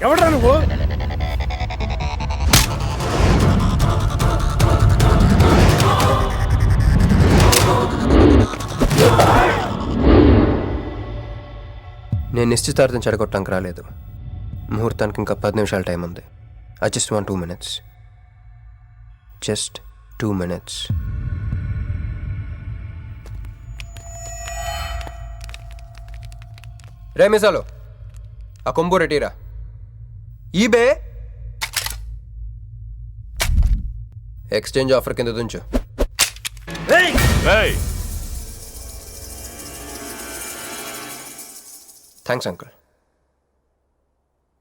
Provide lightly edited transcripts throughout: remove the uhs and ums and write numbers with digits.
ఎవడ్రా నువ్వు? నేను నిశ్చితార్థం చెడగొట్టడానికి రాలేదు. ముహూర్తానికి ఇంకా 10 నిమిషాల టైం ఉంది. I just want 2 minutes. Just 2 minutes. రే మిసాలో ఆ కొంబు రెటీరా. ఈబే ఎక్స్చేంజ్ ఆఫర్ కింద దుంచు. Thanks uncle.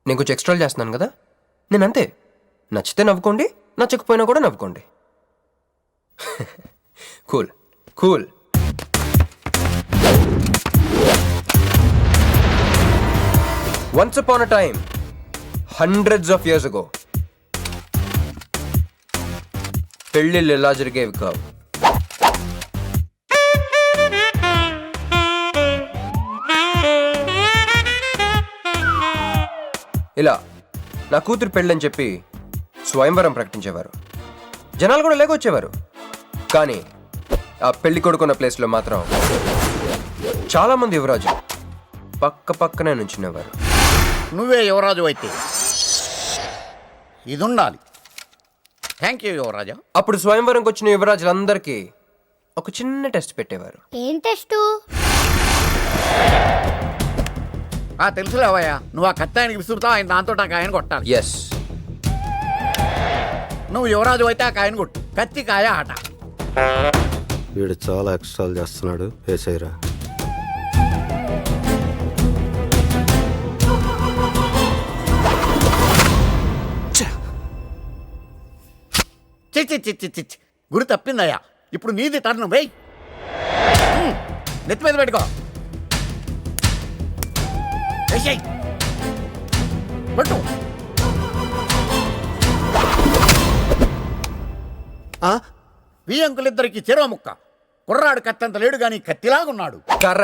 నేను కొంచెం ఎక్స్ట్రా చేస్తున్నాను కదా, నేను అంతే. నచ్చితే నవ్వుకోండి, నచ్చకపోయినా కూడా నవ్వుకోండి. Cool cool. Once upon a time, hundreds of years ago, పెళ్ళిళ్ళు ఎలా జరిగేవి కావు. ఇలా నా కూతురు పెళ్ళని చెప్పి స్వయంవరం ప్రకటించేవారు. జనాలు కూడా లేకొచ్చేవారు. కానీ ఆ పెళ్లి కొడుకున్న ప్లేస్లో మాత్రం చాలామంది యువరాజు పక్క పక్కనే నుంచునేవారు. నువ్వే యువరాజు అయితే ఇది ఉండాలి. థ్యాంక్ యూ యువరాజా. అప్పుడు స్వయంవరంకి వచ్చిన యువరాజులందరికీ ఒక చిన్న టెస్ట్ పెట్టేవారు. ఏం టెస్టు? తెలుసులేవయ్యా, నువ్వు ఆ కత్తి ఆయనకి విసురుతావు, ఆయన దాంతో ఆ కాయను కొట్టాలి. ఎస్. నువ్వు యువరాజు అయితే ఆ కాయను కొట్టు. కత్తి కాయ ఆట. వీడు చాలా ఎక్స్ట్రాలు చేస్తున్నాడు. వేసేయరా. చిచ్చి చిచ్చి చిచ్చి, గురి తప్పిందయ్యా. ఇప్పుడు నీది టర్న్. వెయ్యి, నెత్తి మీద పెట్టుకో. వేసేయ్, పట్టు. వి అంకులిద్దరికి చెరో ముక్క. కుర్రాడు కత్తంత లేడు గాని కత్తిలాగున్నాడు. కరెక్ట్.